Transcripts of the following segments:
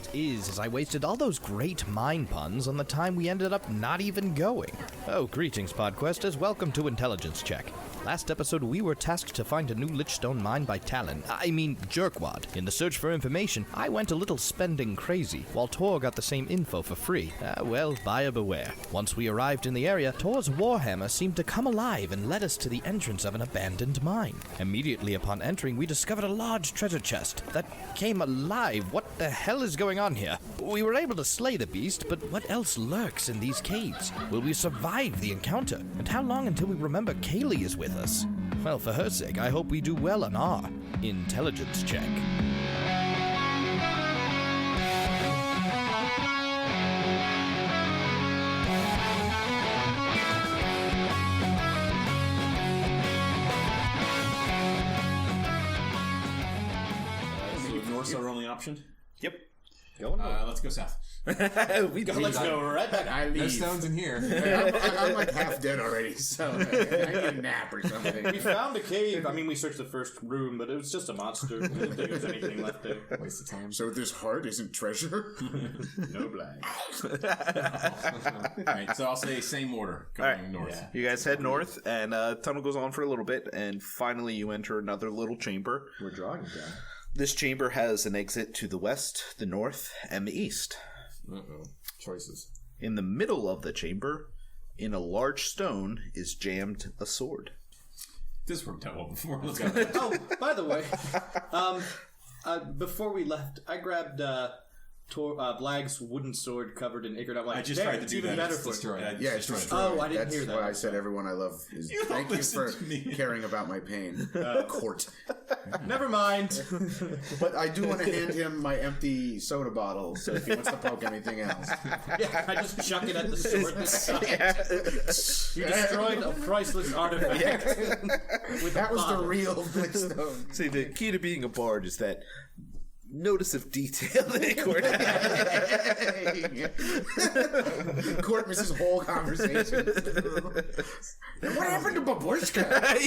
part is I wasted all those great mine puns on the time we ended up not even going. Oh, greetings, Podquesters. Welcome to Intelligence Check. Last episode, we were tasked to find a new Lichstone mine by Jerkwad. In the search for information, I went a little spending crazy, while Tor got the same info for free. Well, buyer beware. Once we arrived in the area, Tor's warhammer seemed to come alive and led us to the entrance of an abandoned mine. Immediately upon entering, we discovered a large treasure chest that came alive. What the hell is going on here? We were able to slay the beast, but what else lurks in these caves? Will we survive the encounter? And how long until we remember Kaylee is with us? Well, for her sake, I hope we do well on our intelligence check. North's our only option? Yep. Let's go south. Let's go right back. I leave. There's stones in here. I'm like half dead already, so I need a nap or something. We found a cave. I mean, we searched the first room, but it was just a monster. We didn't think there was anything left there. Waste of time. So this heart isn't treasure? No black. Alright, so I'll say same order, going north. Yeah. You guys head north, and tunnel goes on for a little bit, and finally you enter another little chamber. We're drawing it down. This chamber has an exit to the west, the north, and the east. Uh-oh. Choices. In the middle of the chamber, in a large stone, is jammed a sword. This worked out well before. Let's go. Oh, by the way, before we left, I grabbed Blag's wooden sword covered in ichor. I just tried to do even that. better for it. Yeah, it's destroyed. Oh, I didn't hear that. That's why I said everyone I love is thank you for caring about my pain. Kort. Never mind. But I do want to hand him my empty soda bottle, so if he wants to poke anything else. Yeah, I just chuck it at the sword this side. You destroyed a priceless artifact. That was the real Lichstone. See, the key to being a bard is that notice of detail that Kort Kort misses whole conversation. What happened to Babushka? I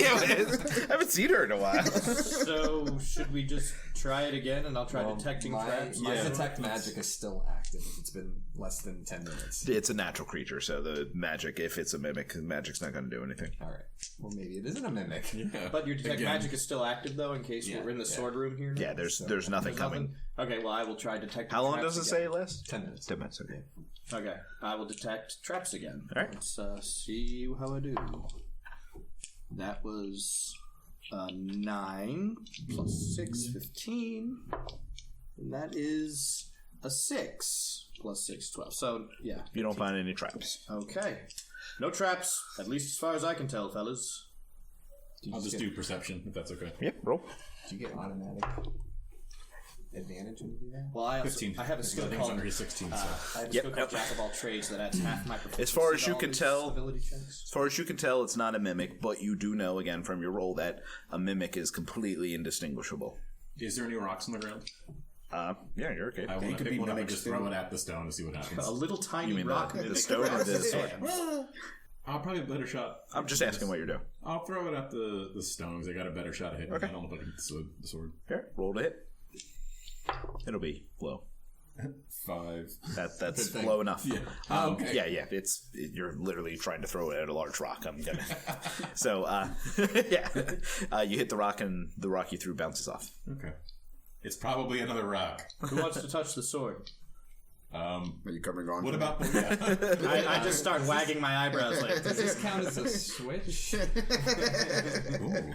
haven't seen her in a while. So, should we just try it again, and I'll try detecting traps? My detect magic is still active. It's been less than 10 minutes. It's a natural creature, so the magic, if it's a mimic, the magic's not going to do anything. Alright. Well, maybe it isn't a mimic. Yeah. But your detect magic is still active, though, in case we're in the sword room here now? Yeah, there's nothing coming. Okay, well, I will try detecting How long traps does it again. say it lasts? 10 minutes. 10 minutes, okay. Okay, I will detect traps again. All right. Let's see how I do. That was 9 plus 6, 15. And that is a 6 plus 6, 12. So, yeah. You don't find any traps. Okay. No traps, at least as far as I can tell, fellas. I'll just do perception, if that's okay. Yep, roll. Do you get automatic advantage when you do that? Well, I also 15. I have a skill I think called it's under 16, so. I have a skill called Jack of all trades that adds half my proficiency. As far as to you all can these tell, ability checks. As far as you can tell, it's not a mimic, but you do know, again, from your roll, that a mimic is completely indistinguishable. Is there any rocks on the ground? Yeah, you're okay. I want to pick one up and just throw it at the stone to see what happens. A little tiny You mean rock. the stone or the sword? I'll probably have a better shot. I'm just asking what you're doing. I'll throw it at the stones. I got a better shot of hitting it. I don't know if I can hit the sword. Here, roll to hit. It'll be low. 5. That's low enough. Yeah. Okay. Yeah. You're literally trying to throw it at a large rock. I'm gonna. So, you hit the rock, and the rock you threw bounces off. Okay. It's probably another rock. Who wants to touch the sword? Are you coming on? What to about? I just start wagging my eyebrows like, Does this count as a switch? Ooh.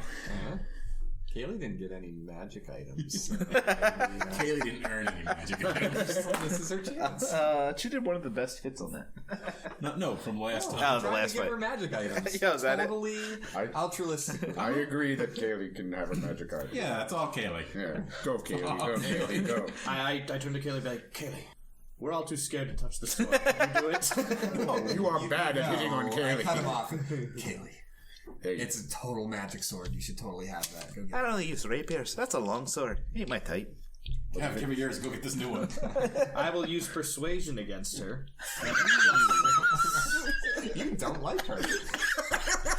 Kaylee didn't get any magic items. Kaylee didn't earn any magic items. This is her chance. She did one of the best hits on that. No, from last time. Oh, the Trying last to give fight. her magic items. Yeah, was that it? Totally altruistic. I agree that Kaylee can have a magic item. Yeah, that's all Kaylee. Yeah. Go, Kaylee. Go, Kaylee. Go. I turn to Kaylee and be like, Kaylee, we're all too scared to touch the sword. Can you do it? Oh, you are bad at hitting on I Kaylee. cut him off. Kaylee. Hey. It's a total magic sword. You should totally have that. Go get I don't use rapiers. That's a long sword. Ain't my type. Yeah, give me yours. Go get this new one. I will use persuasion against her. You don't like her.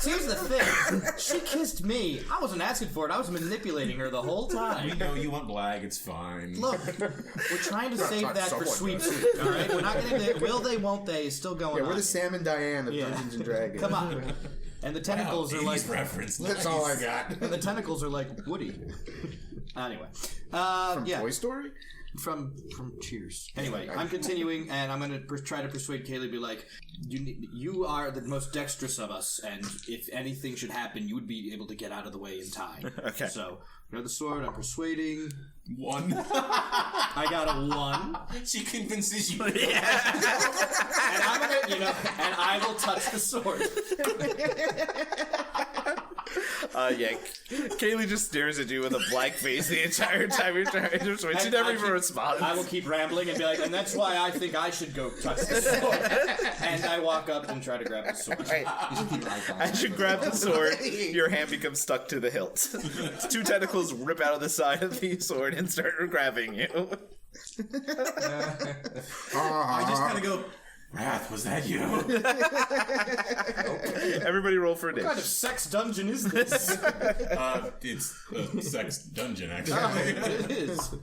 Here's the thing. She kissed me. I wasn't asking for it. I was manipulating her the whole We time. know you want Blag. It's fine. Look, we're trying to save that for Sweet Sweet, all right? We're not going to... Will they, won't they is still going on. Yeah, we're the Sam and Diane of Yeah. Dungeons and Dragons. Come on. And the tentacles are like... reference. That's all I got. And the tentacles are like Woody. Anyway. From yeah. Toy Story? From Cheers. Anyway, I'm continuing, and I'm going to try to persuade Kaylee, be like, you are the most dexterous of us, and if anything should happen, you would be able to get out of the way in time. Okay. So, grab the sword, I'm persuading. 1. I got a 1. She convinces you. And I'm going to, and I will touch the sword. Yeah. Kaylee just stares at you with a blank face the entire time you're trying to switch. She never even responds. I will keep rambling and be like, and that's why I think I should go touch the sword. And I walk up and try to grab the sword. As you grab the sword, your hand becomes stuck to the hilt. 2 tentacles rip out of the side of the sword and start grabbing you. I just kind of go, Rath, was that you? Everybody roll for a What kind of dish. sex dungeon is this? It's a sex dungeon, actually. It is.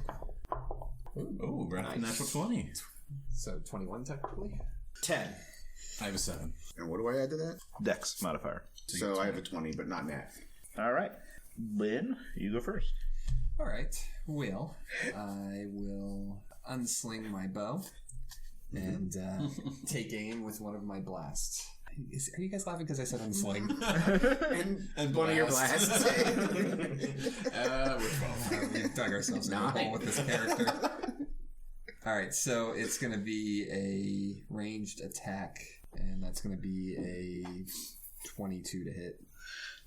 Oh, Rath, natural 20. So 21 technically. 10. I have a 7. And what do I add to that? Dex modifier. So I have a 20, but not nat. All right. Lynn, you go first. All right. Well, I will unsling my bow and take aim with one of my blasts. Are you guys laughing because I said unsling? And one of your blasts. We're 12. We've dug ourselves in a hole with this character. All right, so it's going to be a ranged attack, and that's going to be a 22 to hit.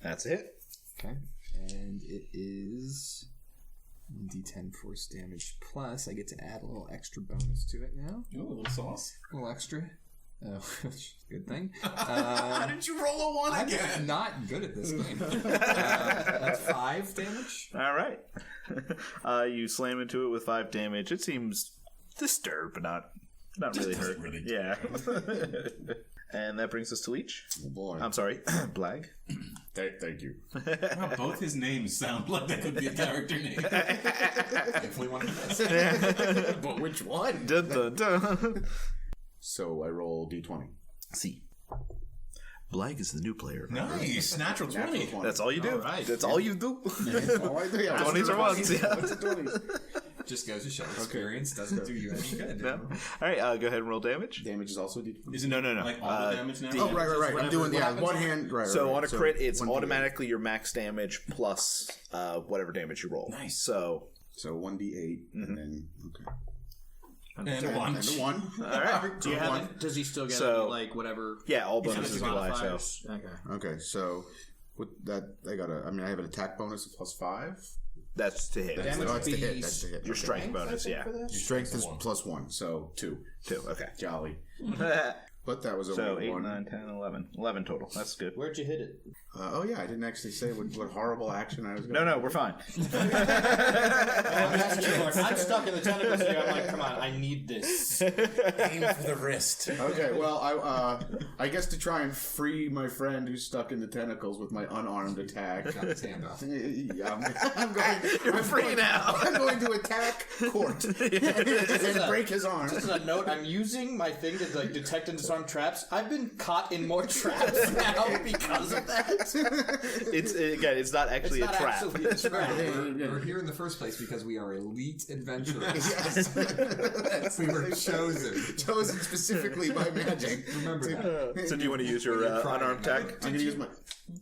That's it. Okay, and it is D10 force damage plus. I get to add a little extra bonus to it now. Ooh, a little sauce. A little extra. Oh, good thing. How did you roll a 1 again? I'm not good at this game. That's 5 damage. All right. You slam into it with 5 damage. It seems disturbed, but not really hurt. Really Yeah. And that brings us to Leech. Oh boy. I'm sorry, Blag. Thank you. Wow, both his names sound like that could be a character name. Definitely one of those. But which one? Dun, dun, dun. So I roll D20. See. Blag is the new player. Nice. Natural 20. That's all you do. All right. That's all you do. Oh, I do. Yeah, 20s or ones, yeah. What's a 20s? Just goes to show experience doesn't do you any good. No. All right, go ahead and roll damage. Damage is also D20. Isn't No. Like all the damage now? Oh, right. I'm doing, one hand. Right, So right. on a crit, it's one D8. automatically your max damage plus whatever damage you roll. Nice. So, So 1d8, and then, okay. And And a 1. all right. Do you have it? Does he still get So- any, like, whatever? Yeah, all bonuses apply. So, modifiers? Okay. Okay, so with that, I have an attack bonus of +5. that's to hit. Damage Oh, that's to hit. fees. That's to hit. Your Okay. strength bonus, yeah. Your strength is +1, so 2. 2, okay. Jolly. But that was only So 8, 1. 9, 10, 11. 11 total. That's good. Where'd you hit it? Oh yeah, I didn't actually say what horrible action I was going to No, we're fine. I'm stuck in the tentacles here. I'm like, come on, I need this. Aim for the wrist. Okay, well, I guess to try and free my friend who's stuck in the tentacles with my unarmed attack. Got his hand off. Yeah, I'm going. free now. I'm going to attack Kort and break his arm. Just a note, I'm using my thing to like detect and disarm traps. I've been caught in more traps now because of that. It's not actually It's not a trap. actually a trap. We're here in the first place because we are elite adventurers. We were chosen specifically by magic. Remember that. So do you want to use your unarmed attack? I'm going to use my.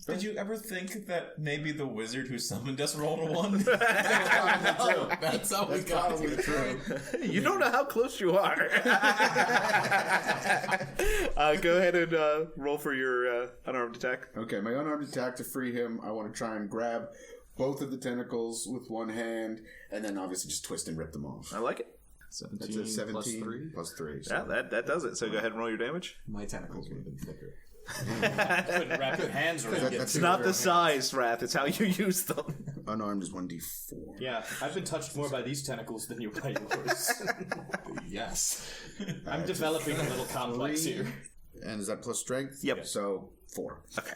Did you ever think that maybe the wizard who summoned us rolled a 1? That's how we got Probably here. true. You don't know how close you are. Go ahead and roll for your unarmed attack. Okay, my unarmed attack to free him. I want to try and grab both of the tentacles with one hand, and then obviously just twist and rip them off. I like it. That's a 17 plus 3. plus 3. Yeah, that does it. So go ahead and roll your damage. My tentacles would have been thicker. Couldn't wrap your hands around it. That's It's not the size, Rath. It's how you use them. unarmed is 1d4. Yeah, I've been touched more by these tentacles than you by yours. Yes. I'm developing a little complex here. And is that plus strength? Yep. So 4. Okay.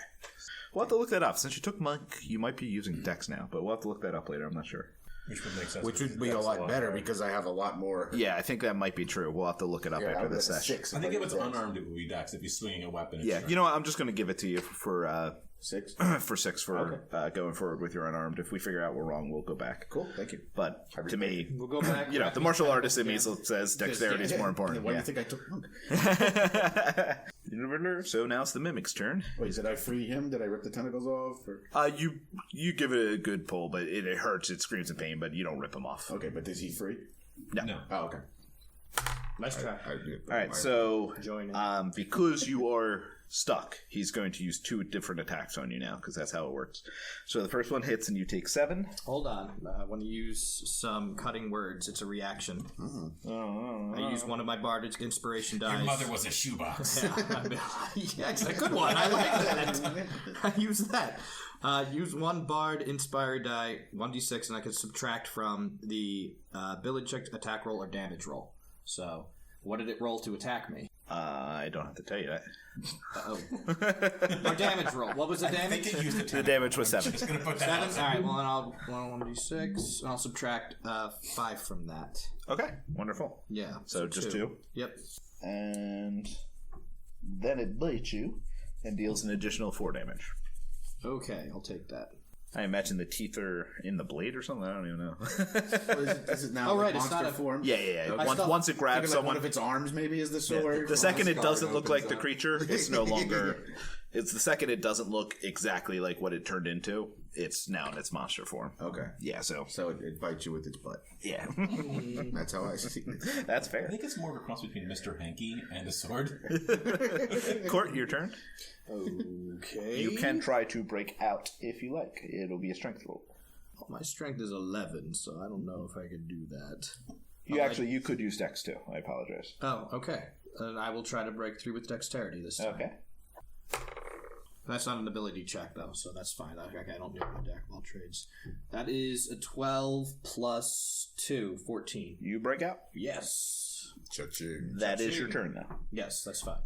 We'll have to look that up. Since you took Monk, you might be using Dex now, but we'll have to look that up later. I'm not sure. Which would make sense. Which would be a lot better because I have a lot more. Yeah, I think that might be true. We'll have to look it up after this session. I think if it's unarmed, it would be Dex. If he's swinging a weapon. Yeah, you know what? I'm just going to give it to you for 6 for 6 for going forward with your unarmed. If we figure out we're wrong, we'll go back. Cool, thank you. But to me, We'll go back. you know, the martial artist in me says dexterity is more important. Why do Yeah. you think I took Monk? You never know. So now it's the mimic's turn. Wait, did I free him? Did I rip the tentacles off? Or? You give it a good pull, but it hurts. It screams in pain, but you don't rip him off. Okay, but is he free? No. Oh, okay. Nice try. All right, so because you are stuck, he's going to use 2 different attacks on you now because that's how it works. So the first one hits and you take 7. Hold on. I want to use some cutting words. It's a reaction. I use one of my Bard's inspiration dice. Your mother was a shoebox. Yeah, it's a good one. I like that. I use that. Use one Bard inspired die, 1d6, and I can subtract from the ability check, attack roll, or damage roll. So, what did it roll to attack me? I don't have to tell you that. Or damage roll. What was the I damage? think it used The damage was 7. Just gonna put that 7? out. Alright, well then I'll 1d6, and I'll subtract 5 from that. Okay, wonderful. Yeah. So just 2. Yep. And then it bites you and deals an additional 4 damage. Okay, I'll take that. I imagine the teeth are in the blade or something. I don't even know. Is it now Oh, like right, it's monster not a- form? Yeah. Okay. Once it grabs Like someone, one of its arms maybe is the yeah, sword. the second it Skull doesn't look like opens the up. creature, it's no longer. It's the second it doesn't look exactly like what it turned into. It's now in its monster form. Okay. Yeah, so It bites you with its butt. yeah, That's how I see it. that's I fair. think it's more of a cross between Mr. Hanky and a sword. Kort, your turn. Okay. You can try to break out if you like. It'll be a strength roll. Oh, my strength is 11, so I don't know if I could do that. You could use Dex too. I apologize. Oh, okay. And I will try to break through with dexterity this time. Okay. That's not an ability check, though, so that's fine. I don't do the Jack of all trades. That is a 12 plus 2, 14. You break out. Yes. Cha-ching. That is your turn now. Yes, that's fine.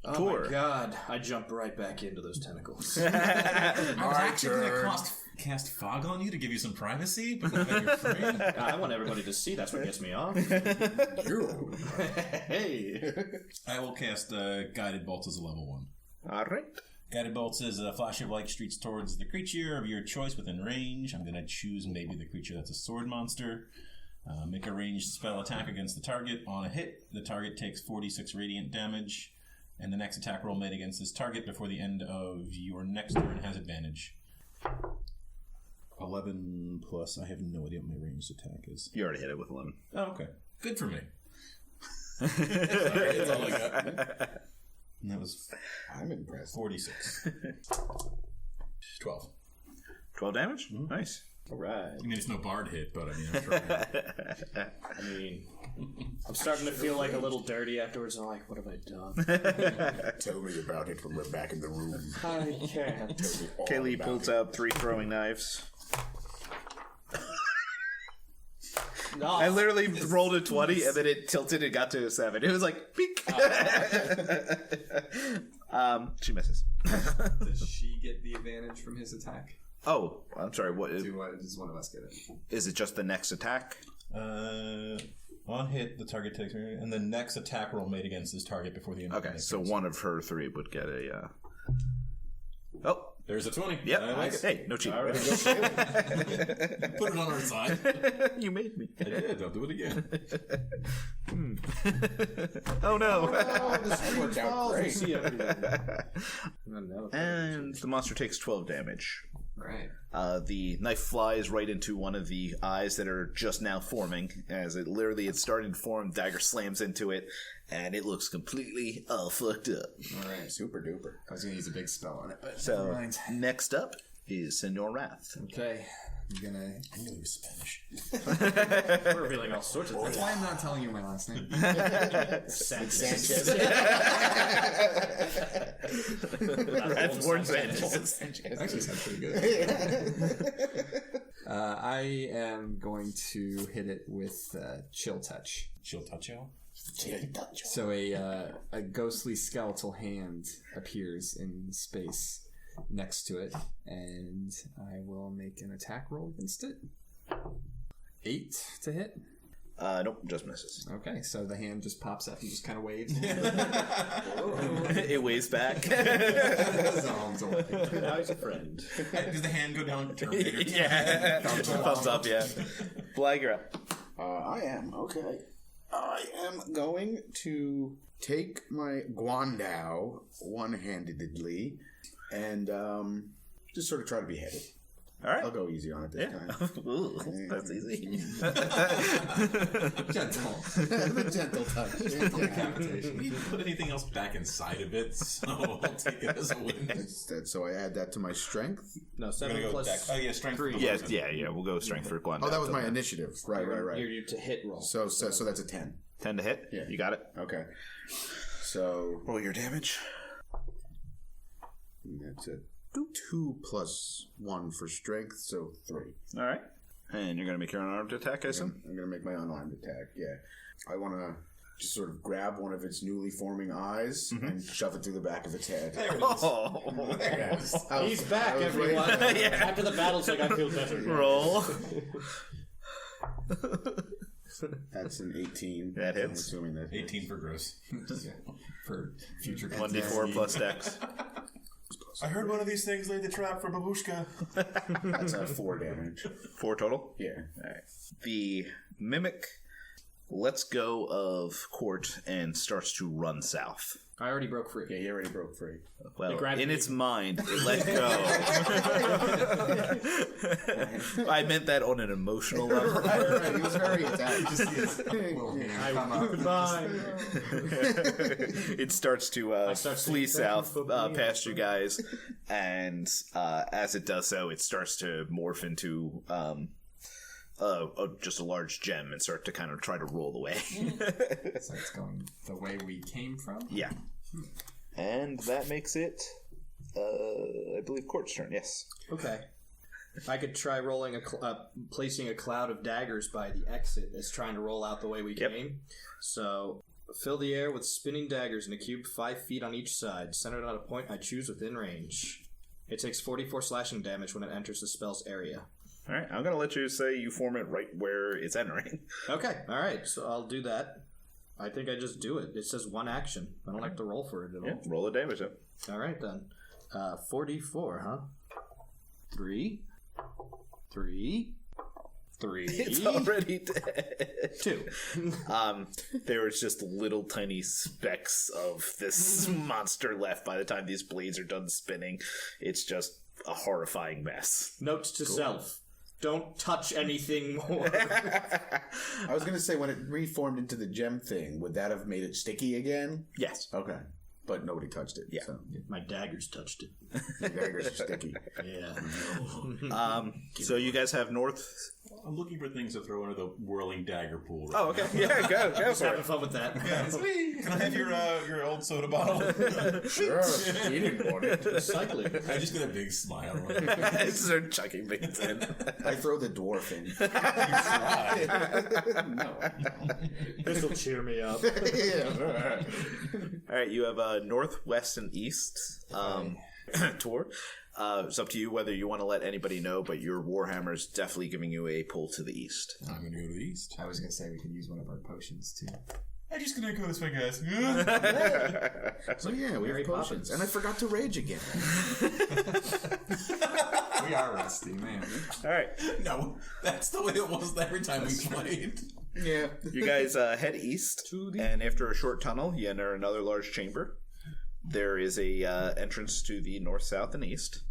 Oh Tor. my god. I jumped right back into those tentacles. I was actually going to cast fog on you to give you some privacy, but then you're free. I want everybody to see. That's what gets me off. Hey. I will cast Guided Bolts as a level 1. All right. Guided Bolts is a flash of light streaks towards the creature of your choice within range. I'm going to choose maybe the creature that's a sword monster. Make a ranged spell attack against the target. On a hit, the target takes 46 radiant damage, and the next attack roll made against this target before the end of your next turn has advantage. 11 plus, I have no idea what my ranged attack is. You already hit it with 11. Oh, okay. Good for me. That's all I got. And that was I'm impressed. 46. 12. 12 damage? Nice. All right. I mean, it's no bard hit, but I mean, I'm trying. I mean, I'm starting to feel like a little dirty afterwards. I'm like, what have I done? Tell me about it when we're back in the room. I can't. Tell me all Kaylee about pulls it. out 3 throwing knives. No. I literally rolled a 20 and then it tilted and got to a 7. It was like, peek! She misses. Does she get the advantage from his attack? Oh, I'm sorry. What Does one of us get it? is it? Just the next attack? On hit, the target takes, and the next attack roll made against this target before the end of the Okay, next so turn. one of her 3 would get a. Oh, There's a 20. yep. I like it. Hey, no cheating. Put it on our side. You made me. I did. I'll do it again. Oh no! Oh, this worked out great. See everything. And the monster takes 12 damage. Right. The knife flies right into one of the eyes that are just now forming. As it's starting to form, dagger slams into it, and it looks completely all fucked up. All right. Super duper. I was going to use a big spell on it, but never So mind. next up is Senor Rath. Okay. I'm gonna. I knew he was Spanish. We're revealing all sorts of That's why I'm not telling you my last name. Sanchez. That's Warren Sanchez. Actually, sounds pretty good. I am going to hit it with Chill Touch. Chill touch you. So a ghostly skeletal hand appears in space next to it, and I will make an attack roll against it. 8 to hit. Nope, just misses. Okay, so the hand just pops up and just kind of waves. It waves back. Now he's a friend. Does the hand go down? Terminator? Yeah. Thumbs up, yeah. Blag, you're up. I am. Okay. I am going to take my Guandao one-handedly and just sort of try to behead it. All right. I'll go easy on it this time. Ooh, that's easy. Gentle. The gentle touch. We didn't put anything else back inside of it, so I'll take it as a win. So I add that to my strength. No, I'm 7 gonna go plus dex. Oh yeah, strength. 3. Yeah, we'll go strength for Guan. Oh, that was my initiative. Right. You're to hit roll. So that's a 10. 10 to hit? Yeah. You got it? Okay. So Roll your damage. that's it. 2 plus 1 for strength, so 3. All right. And you're going to make your unarmed attack, I assume? I'm going to make my unarmed attack, yeah. I want to just sort of grab one of its newly forming eyes and shove it through the back of its head. Oh. He's back, everyone. After the battle's like, I feel better. Roll. That's an 18. That hits. I'm assuming that 18 for gross. For future 1d4 plus dex. I heard one of these things laid the trap for Babushka. That's 4 damage. 4 total? Yeah. All right. The mimic lets go of Kort and starts to run south. I already broke free. Yeah, he already broke free. Well, grabbed in me. its mind, it let go. I meant that on an emotional level. Right. He was very attacked. Goodbye. It starts to start flee saying, "Thank south you for being past you guys, and as it does so, it starts to morph into just a large gem and start to kind of try to roll away. So it's going the way we came from? Yeah. And that makes it, I believe, Kort's turn, yes. Okay. I could try rolling placing a cloud of daggers by the exit as trying to roll out the way we came. So, fill the air with spinning daggers in a cube 5 feet on each side, centered on a point I choose within range. It takes 44 slashing damage when it enters the spell's area. All right, I'm going to let you say you form it right where it's entering. Okay, alright, so I'll do that. I think I just do it. It says 1 action. I don't like to roll for it at all. Yeah, roll the damage up. Alright then. 4d4, huh? 3. It's already dead. 2. There was just little tiny specks of this monster left by the time these blades are done spinning. It's just a horrifying mess. Note to self. Don't touch anything more. I was going to say, when it reformed into the gem thing, would that have made it sticky again? Yes. Okay. But nobody touched it. Yeah. So. My daggers touched it. The daggers are sticky. Yeah. So you guys have north. I'm looking for things to throw into the whirling dagger pool. Right Oh, okay. Yeah, go for Having it. fun with that. now. Can I have your old soda bottle? Sure. You didn't want it. Recycling. I just get a big smile. Start chucking things in. I throw the dwarf in. No. This will cheer me up. All right, you have north, west, and east tour. It's up to you whether you want to let anybody know, but your Warhammer's definitely giving you a pull to the east. I'm going to go to the east. I was going to say we could use one of our potions too. I'm just going to go this way, guys. So yeah, we have potions. And I forgot to rage again. We are rusty, man. All right, No, that's the way it was every time we played. Yeah. you guys head east, and after a short tunnel, you enter another large chamber. There is a entrance to the north, south, and east.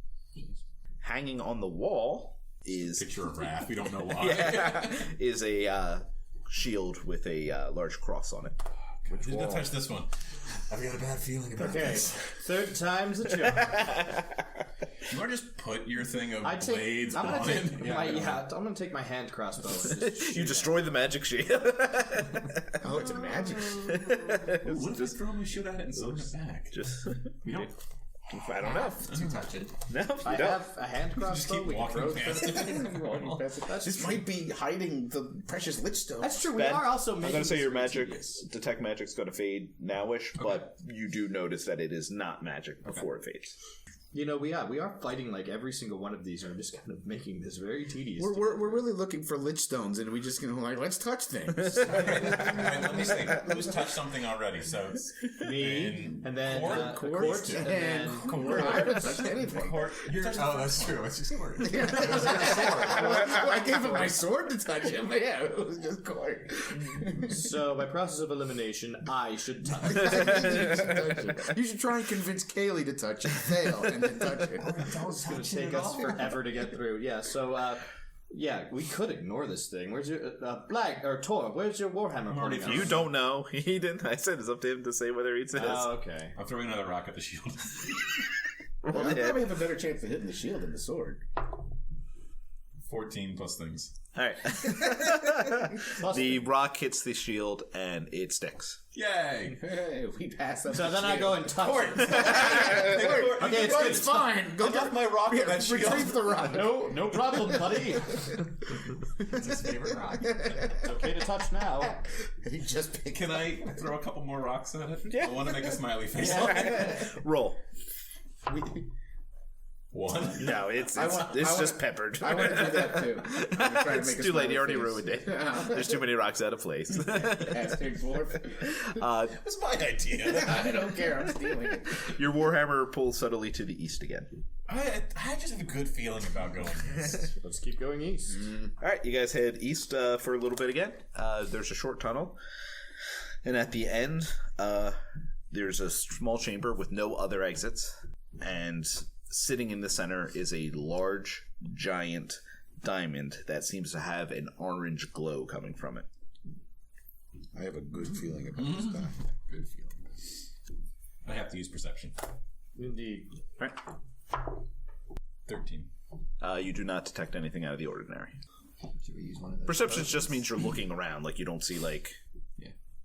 Hanging on the wall is Picture of Rath. We don't know why. is a shield with a large cross on it. Which wall? Touch this one. I've got a bad feeling about this. Third time's the charm. You want to just put your thing of I'm blades gonna on take it? I'm gonna take my hand crossbow. And just You destroy the magic shield. Oh, it's a magic. What if I throw my shit at it and summon it back? Just We don't I don't know. To touch it. No, you I don't. have a hand just crossbow. keep We can walking throw past it. This might be hiding the precious Lichstone. That's true. We Ben, are also I'm making. going to say your this magic, tedious. detect magic's going to fade nowish, but you do notice that it is not magic before it fades. You know, we are fighting like every single one of these, and I'm just kind of making this very tedious. We're really looking for Lichstones, and we just gonna like let's touch things. Let me see. Who's touched something already? So it's me, and then Kort, and then Kort. I haven't touched anything. Oh, that's true. It's just Kort. I gave him my sword to touch him. But yeah, it was just Kort. So, by process of elimination, I should touch. You should try and convince Kaylee to touch it, fail, and then touch it. It's going to take us forever to get through. Yeah, so, yeah, we could ignore this thing. Where's your, Black, or Tor, where's your Warhammer pointing If out? you don't know, he didn't. I said it's up to him to say whether he says. Oh, okay. I'm throwing another rock at the shield. Well, I probably have a better chance of hitting the shield than the sword. 14 plus things. All right. The rock hits the shield and it sticks. Yay! Hey, we pass up. So the then I shield. go and touch it. Okay, it's fine. Go Get my rock at that shield. retrieve the rock. No problem, buddy. It's his favorite rock. It's okay to touch now. He just picked. Can I throw a couple more rocks at it? Yeah. I want to make a smiley face. Roll. One. No, it's want- just peppered. I want to do that too. I'm trying to It's make a too late. smiley You already face. ruined it. There's too many rocks out of place. Hashtag dwarf. That's my idea. I don't care. I'm stealing it. Your Warhammer pulls subtly to the east again. I just have a good feeling about going east. Let's keep going east. All right, you guys head east for a little bit again. There's a short tunnel, and at the end, there's a small chamber with no other exits, and sitting in the center is a large, giant diamond that seems to have an orange glow coming from it. I have a good feeling about this guy. Good feeling. I have to use perception. Indeed. All right. 13. You do not detect anything out of the ordinary. Should we use one of those? Perception just means you're looking around, like you don't see like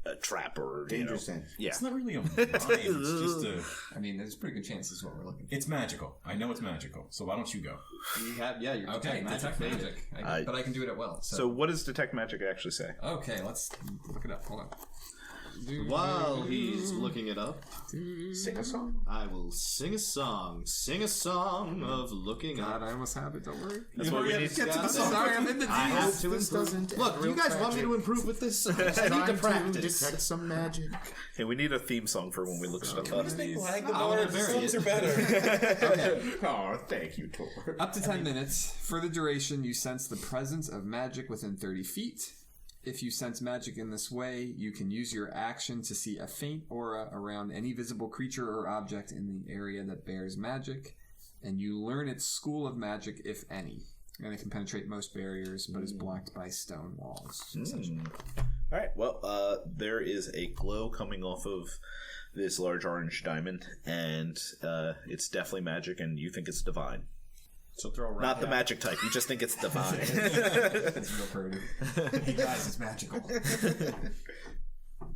a trap or Dangerous sense. Yeah. It's not really a mine. It's just a... I mean, there's a pretty good chance this is what we're looking for. It's magical. I know it's magical. So why don't you go? You have, you're Okay, detect magic. But I can do it at will. So what does detect magic actually say? Okay, let's look it up. Hold on. While he's looking it up, Sing a song. I will sing a song. Sing a song of looking God, up. I almost have it. Don't worry. That's what we need. Get to the Sorry, I'm in the I have deals. to This improve. doesn't Look, you guys want me to improve with this? I need to Trying practice. detect some magic. Hey, we need a theme song for when we look stuff up. Flag I wanna bury it. are better. Oh, thank you, Tor. Up to 10 minutes. For the duration, you sense the presence of magic within 30 feet. If you sense magic in this way, you can use your action to see a faint aura around any visible creature or object in the area that bears magic, and you learn its school of magic, if any. And it can penetrate most barriers, but is blocked by stone walls. All right. Well, there is a glow coming off of this large orange diamond, and it's definitely magic, and you think it's divine. So throw a rock. Not the magic type. You just think it's divine. It's real pretty. Hey guys, it's magical.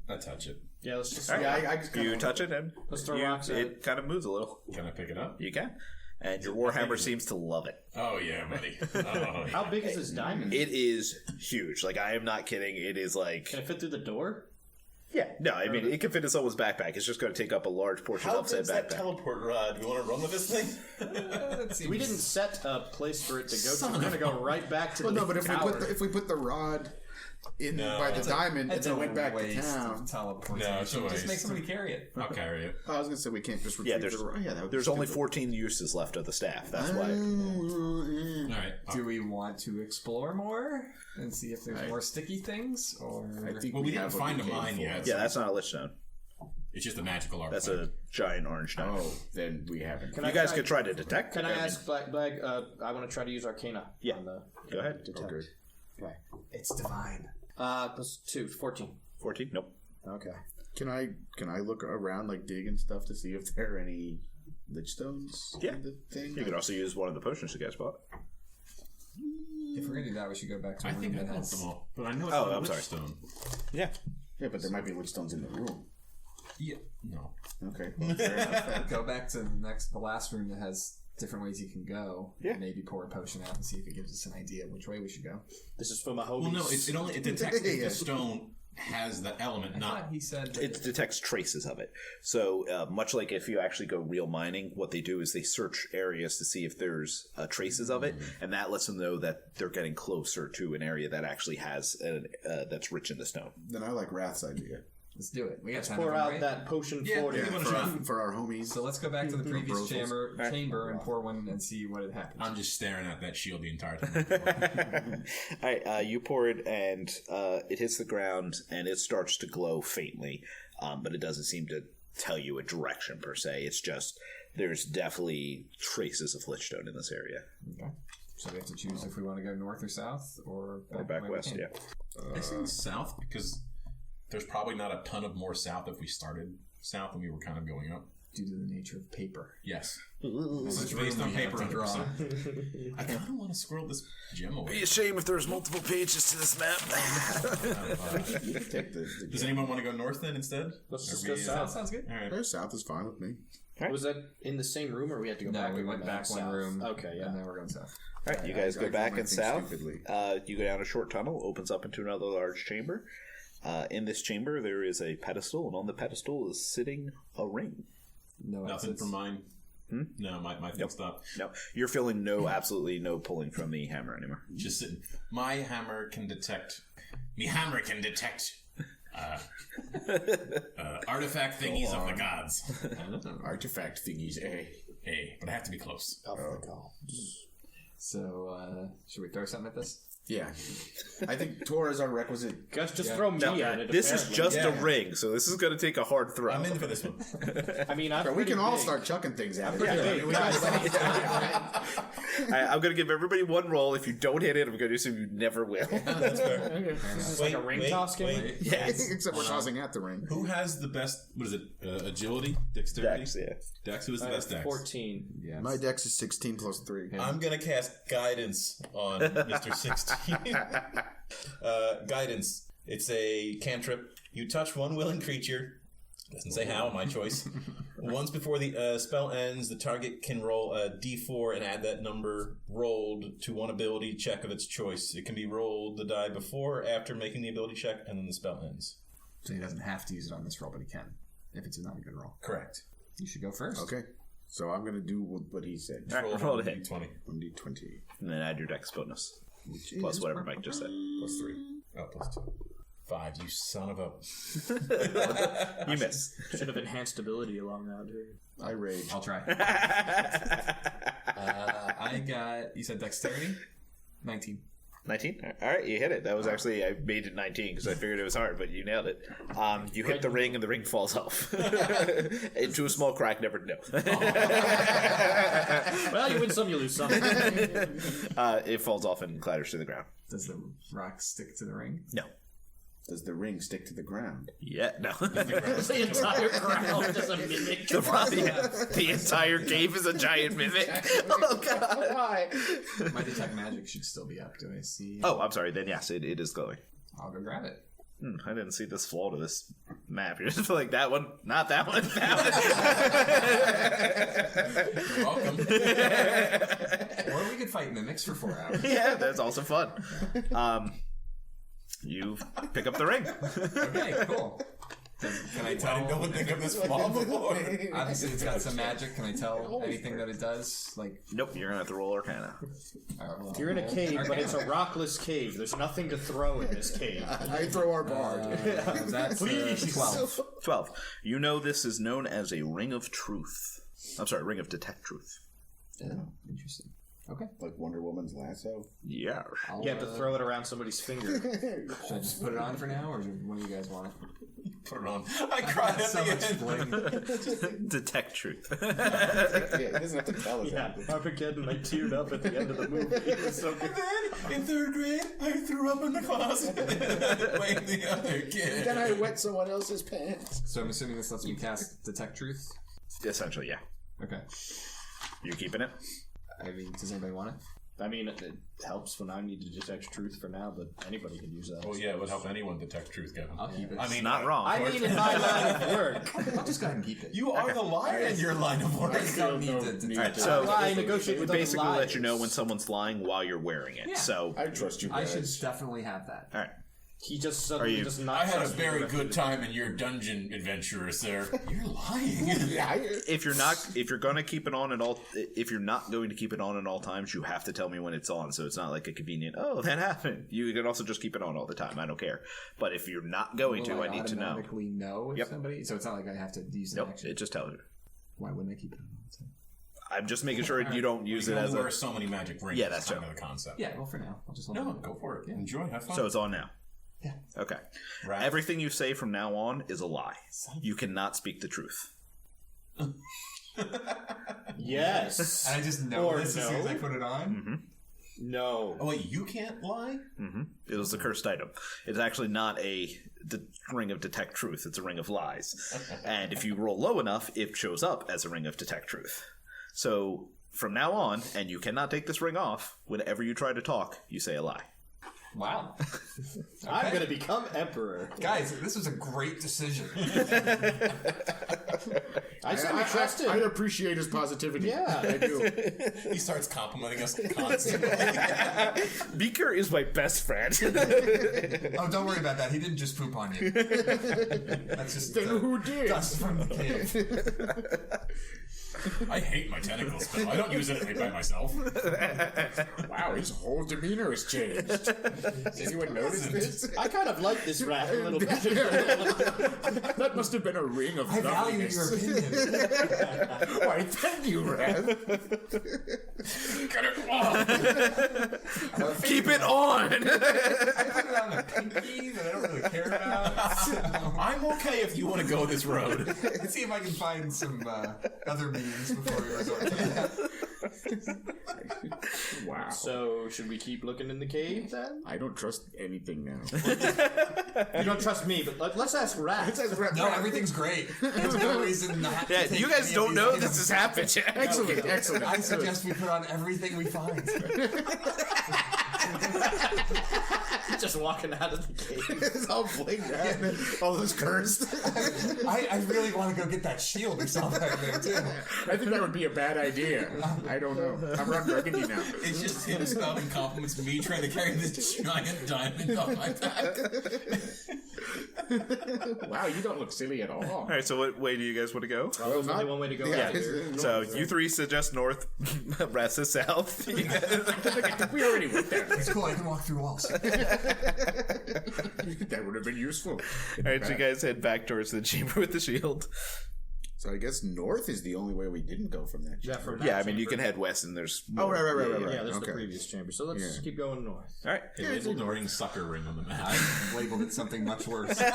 I touch it. Yeah, let's just. All right. Yeah, I just You touch it, and Let's throw rocks at it kind of moves a little. Can I pick it up? You can. And your Warhammer seems to love it. Oh, yeah, buddy. Oh, How big is this diamond? It is huge. Like, I am not kidding. It is like... Can it fit through the door? Yeah. No, I mean, it can fit in someone's backpack. It's just going to take up a large portion How of said big's that backpack. teleport rod? Do you want to run with this thing? We didn't set a place for it to go to. We're going to go right back to Well, the no, but tower. if we put the rod in No. by the diamond and It's then a went back to waste town. of teleportation. No, it's a Just waste. make somebody carry it. I'll carry it. I was gonna say we can't just Yeah, retrieve the rod. Yeah, that would be there's only stupid. 14 uses left of the staff. That's why. All right. Do we want to explore more and see if there's more sticky things, or I think Well, we didn't have what find a came mine for. yet. Yeah, that's not a Lichstone. It's just a magical art. That's a giant orange diamond. Oh, then we haven't. You guys could try to detect. Can I mean, ask Black? I want to try to use Arcana. Yeah. On the Go ahead. detect. Okay. Okay. it's divine? Plus 2, 14. 14? Nope. Okay. Can I look around, like dig and stuff, to see if there are any Lichstones? Yeah. in the thing. You could also use one of the potions you guys bought. If we're gonna do that, we should go back to. I a room think I that want has- them all, but I know it's Oh, not I'm sorry. Lichstone. Yeah. Yeah, but there might be Lichstones in the room. Yeah. No. Okay. Well, fair enough then. Go back to the last room that has different ways you can go. Yeah. Maybe pour a potion out and see if it gives us an idea of which way we should go. This is for my homies. Well, no. It detects if Yeah. the stone has the element, I not. thought he said that It detects traces of it. So much like if you actually go real mining, what they do is they search areas to see if there's traces of it, and that lets them know that they're getting closer to an area that actually has that's rich in the stone. Then I like Rath's idea. let's do it. We got Let's time pour to out right? that potion Yeah, 40. you wanna try? For our homies. So let's go back to the previous Brozels. chamber and pour one and see what had happened. I'm just staring at that shield the entire time. All right, you pour it, and it hits the ground, and it starts to glow faintly, but it doesn't seem to tell you a direction per se. It's just there's definitely traces of Lichstone in this area. Okay. So we have to choose if we want to go north or south or Back the way we west, came. yeah. I think south because there's probably not a ton of more south if we started south and we were kind of going up. Due to the nature of paper. Yes. This It's based on paper 100%. I kind of want to squirrel this gem away. Be a shame if there's multiple pages to this map. You can take the Does anyone want to go north then instead? Let's just Or go we- south. Sounds good. All right. Go south is fine with me. Was that in the same room, or we had to go No, back? we and went go back one south? room. Okay, yeah. And then we're going south. All right, you guys I go do back my and thing south. stupidly. You go down a short tunnel, opens up into another large chamber. In this chamber, there is a pedestal, and on the pedestal is sitting a ring. No Nothing exits. from mine. No, my thing stopped. No, you're feeling absolutely no pulling from the hammer anymore. Just sitting. My hammer can detect. Me hammer can detect. Artifact thingies of the gods. Artifact thingies, eh? Hey, but I have to be close. So, should we throw something at this? Yeah. I think Tor is our requisite. Guys, just throw me at it. This is apparently. just a Yeah. ring, so this is going to take a hard throw. I'm in for this one. I mean, I'm We pretty can all big. start chucking things at it. pretty Yeah, big. we got I'm going to give everybody one roll. If you don't hit it, I'm going to assume you never will. That's fair. It's like a ring toss game. Yes. Except we're tossing at the ring. Who has the best? What is it? Agility, dexterity. Dex, yeah. Dex. Who is the best Dex? 14. Yes. My dex is 16 plus 3. I'm gonna cast guidance on Mr. 16. Guidance. It's a cantrip. You touch one willing creature. Doesn't say how, my choice. Once before the spell ends, the target can roll a d4 and add that number rolled to one ability check of its choice. It can be rolled the die before or after making the ability check, and then the spell ends. So he doesn't have to use it on this roll, but he can. If it's not a good roll. Correct. You should go first. Okay. So I'm going to do what he said. All right, roll a hit. 20. 1d20. And then add your Dex bonus. Plus whatever Mike just said. Plus 3. Oh, plus 2. 5, you son of a... You miss. Should have enhanced ability along that, too. I rage. I'll try. I got, you said dexterity? 19. 19? All right, you hit it. That was actually, I made it 19 because I figured it was hard, but you nailed it. You hit the ring and the ring falls off. Into a small crack, never to know. Well, you win some, you lose some. It falls off and clatters to the ground. Does the rock stick to the ring? No. Does the ring stick to the ground? Yeah, no. The entire ground is a mimic. The entire cave is a giant mimic. Oh, God. Why? My detect magic should still be up. Do I see? Oh, I'm sorry. Then, yes, it is glowing. I'll go grab it. I didn't see this flaw to this map. You're just like, that one, not that one, You're welcome. Or we could fight mimics for 4 hours. Yeah, that's also fun. You pick up the ring. Okay, cool. Can I tell? Why did no one think of this flaw before? Obviously, it's got some magic. Can I tell anything that it does? Like, Nope, you're going to have to roll Arcana. You're in a cave, but it's a rockless cave. There's nothing to throw in this cave. I throw our bard. that's Please. 12. 12. You know this is known as a Ring of Truth. I'm sorry, Ring of Detect Truth. Oh, interesting. Okay. Like Wonder Woman's lasso. Yeah. I'll, You have to throw it around somebody's finger. Should I just put it on for now, or one of you guys want it? Put it on. I cried at So the much end. bling. Detect Truth. Yeah, he doesn't have to tell us Yeah, that. Armageddon, I teared up at the end of the movie. It was so good. Then, in 3rd grade, I threw up in the closet. Blame the other kid. Then I wet someone else's pants. So I'm assuming this lets me cast Detect Truth? Essentially, yeah. Okay. You keeping it? I mean, does anybody want it? I mean, it helps when I need to detect truth for now, but anybody can use that. Well, yeah, it would help anyone detect truth, Kevin. I'll keep it. I mean, Not wrong. I mean, in my line of work. I'll just go ahead and keep it. you are the liar in your line of work. I don't need to detect Alright, it. so I negotiate it with would other basically let you know liars. when someo's lying while you're wearing it. Yeah. So, I trust you I guys. should definitely have that. alright. He just suddenly just I knocks had a us very over. good time in your dungeon adventure, sir. You're lying. If you're going to keep it on if you're not going to keep it on at all times, you have to tell me when it's on. So it's not like a convenient. Oh, that happened. You can also just keep it on all the time. I don't care. But if you're not going to, I need to know. Automatically know if somebody. So it's not like I have to use an Nope, action. it just tells you. Why wouldn't I keep it on all the time? I'm just making sure you don't use it as wear a. so many magic rings. Yeah, that's kind true. of the concept. Yeah, well, for now, I'll just hold No, it. go for it. Enjoy. Have fun. So it's on now. Yeah. Okay. Right. Everything you say from now on is a lie. You cannot speak the truth. Yes. And I just know Or this as soon as I no. put it on. No. Oh wait, you can't lie. It was the cursed item. It's actually not a ring of detect truth. It's a ring of lies. And if you roll low enough, it shows up as a ring of detect truth. So from now on, and you cannot take this ring off, whenever you try to talk, you say a lie. Wow. I'm going to become emperor. Guys, this was a great decision. I said we trust him. I appreciate his positivity. Yeah. I do. He starts complimenting us constantly. Beaker is my best friend. Oh, don't worry about that. He didn't just poop on you. That's just Then who did? dust from the cave. I hate my tentacle spell. I don't use it by myself. Wow, his whole demeanor has changed. Has anyone noticed this? I kind of like this rat a little bit. That must have been a ring of I value loveliness. your opinion. Why, thank you, Rath. Get it off. Keep it on! I put it on a pinky that I don't really care about. I'm okay if you want to go this road. Let's see if I can find some other means before we resort to that. Wow. So, should we keep looking in the cave then? I don't trust anything now. You don't trust me, but let's ask Rat. No, everything's great. There's no reason not to Yeah, take you guys any don't of know these this has happened yet. Excellent, excellent. I suggest we put on everything we find. Just walking out of the cave. It's all blinged out. All those cursed. I really want to go get that shield we saw back there, too. I think that would be a bad idea. I don't know. I'm Ron Burgundy now. It's just him spouting compliments to me trying to carry this giant diamond on my back. Wow, you don't look silly at all. All right, so what way do you guys want to go? Well, there's only one way to go. Yeah, out here. So you three suggest north, Rat says south. You guys- We already went there. It's cool, I can walk through walls. That would have been useful. All right, so you guys head back towards the chamber with the shield. So I guess north is the only way we didn't go from that. Yeah, from that Yeah, I mean, you chamber. can head west and there's... Oh, right. Yeah, there's Okay. the previous chamber. So let's keep going north. All right. They labeled the ring sucker ring on the map. I labeled it something much worse. All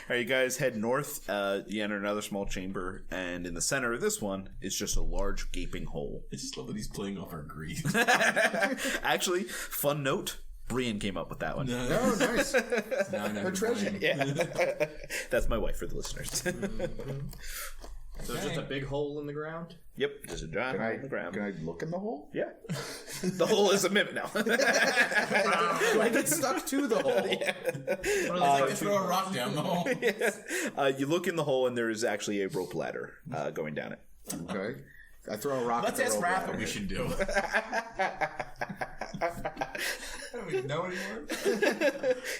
right, you guys head north. You enter another small chamber, and in the center of this one is just a large gaping hole. I just love that he's playing off our greed. Actually, fun note, Brian came up with that one. Oh, nice. Now I know Her treasure. Yeah. That's my wife for the listeners. So it's just a big hole in the ground? Yep, there's a giant hole in the Can ground. I look in the hole? Yeah. The hole is a mimic now. Do I get stuck to the hole? I can throw a rock down the hole. You look in the hole, and there is actually a rope ladder going down it. Okay. I throw a rock. Let's at the ask rope Rath ladder. what we should do. I don't even know anymore.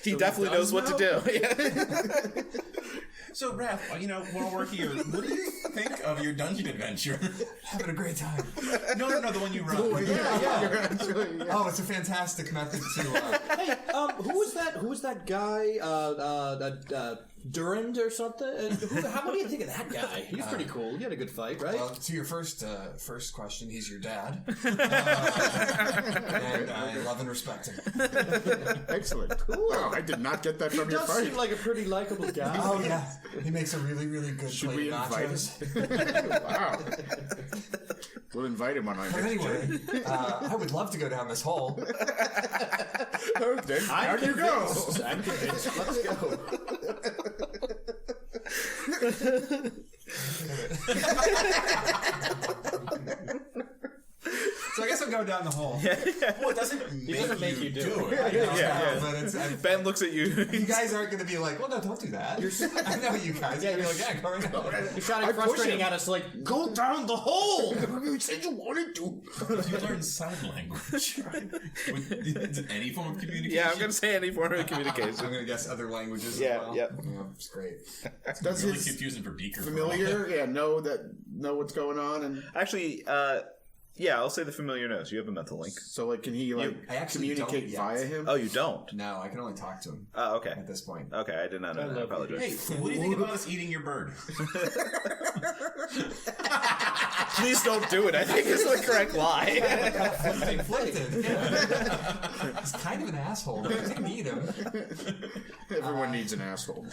He definitely knows what to do. So, Rath, while we're here, what do you think of your dungeon adventure? Having a great time. No, the one you run. Oh, it's a fantastic method to... Hey, who was that guy? Durand or something? What do you think of that guy? He's pretty cool. He had a good fight, right? Well, to your first question, he's your dad. And I love and respect him. Excellent. Cool. Wow, I did not get that from He your does fight. seem like a pretty likable guy. Oh, yeah. He makes a really, really good Should plate we of invite nachos. him? Wow. We'll invite him on our But next anyway, journey. I would love to go down this hole. Okay, how do you go? I'm convinced. Let's go. So I guess I'm going down down the hole. Well, it doesn't make you do it. I know, Yeah. but it's, Ben looks at you. you guys aren't going to be like, well, no, don't do that. I know you guys. You're like, yeah, go right now. You're shouting frustrating at us like, go down the hole! You said you wanted to. You learn sign language. Any form of communication. Yeah, I'm going to say any form of I'm communication. going to guess other languages Yeah, as well. yep. Yeah, it's great. Does Really his confusing for Beaker. familiar, know what's going on, and Actually, yeah, I'll say the familiar knows. You have a mental link. so like, can he like I actually communicate don't yet. via him? Oh, you don't? No, I can only talk to him Oh, okay. at this point. Okay, I did not know that. I apologize. Hey, what do you think about us eating your bird? Please don't do it. I think it's the correct lie. Conflicted. Yeah. He's kind of an asshole. But you need him. Everyone needs an asshole.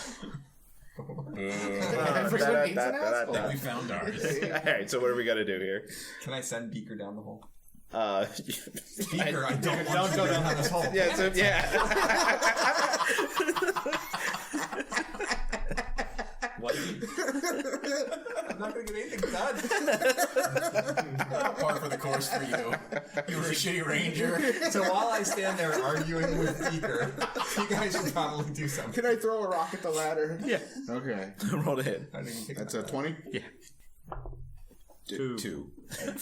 Everyone needs an asshole. We found ours. Alright, so what are we got to do here? Can I send Beaker down the hole? Beaker, I don't want to go down this hole. Yeah, so, yeah. What? I'm not going to get anything done. Par for the course for you. You were a shitty ranger. So while I stand there arguing with Beaker, you guys should probably do something. Can I throw a rock at the ladder? Yeah. Okay. Roll to hit. I didn't even think That's about a 20? Yeah. Two.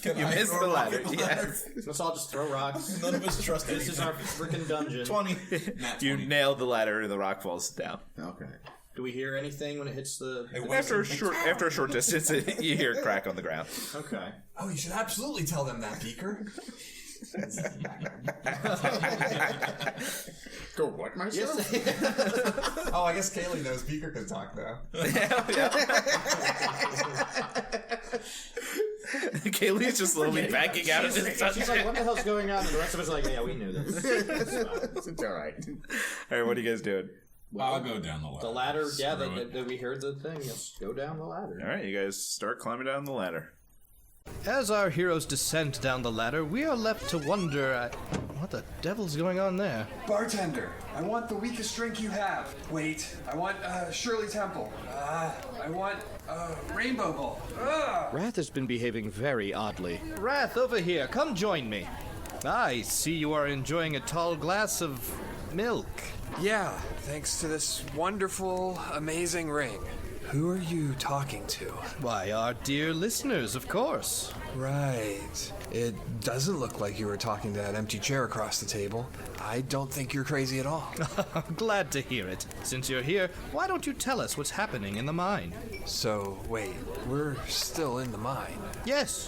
Can You I missed throw the a rock ladder. at the Yes. Let's all just throw rocks. None of us trust This is our freaking dungeon. 20. You nailed the ladder and the rock falls down. Okay. Do we hear anything when it hits the... After a short distance, you hear a crack on the ground. Okay. Oh, you should absolutely tell them that, Beaker. Go what, myself? Oh, I guess Kaylee knows Beaker can talk, though. Kaylee's just slowly backing out of this She's like, dungeon. what the hell's going on? And the rest of us are like, yeah, we knew this. It's alright. Alright, what are you guys doing? I'll go down the ladder. The ladder, yeah, Screw it. we heard the thing. Let's go down the ladder. Alright, you guys start climbing down the ladder. As our heroes descend down the ladder, we are left to wonder what the devil's going on there. Bartender, I want the weakest drink you have. Wait, I want Shirley Temple. I want Rainbow Bowl. Rath has been behaving very oddly. Rath, over here, come join me. I see you are enjoying a tall glass of milk. Yeah, thanks to this wonderful, amazing ring. Who are you talking to? Why, our dear listeners, of course. Right. It doesn't look like you were talking to that empty chair across the table. I don't think you're crazy at all. I'm glad to hear it. Since you're here, why don't you tell us what's happening in the mine? So, wait, we're still in the mine. Yes,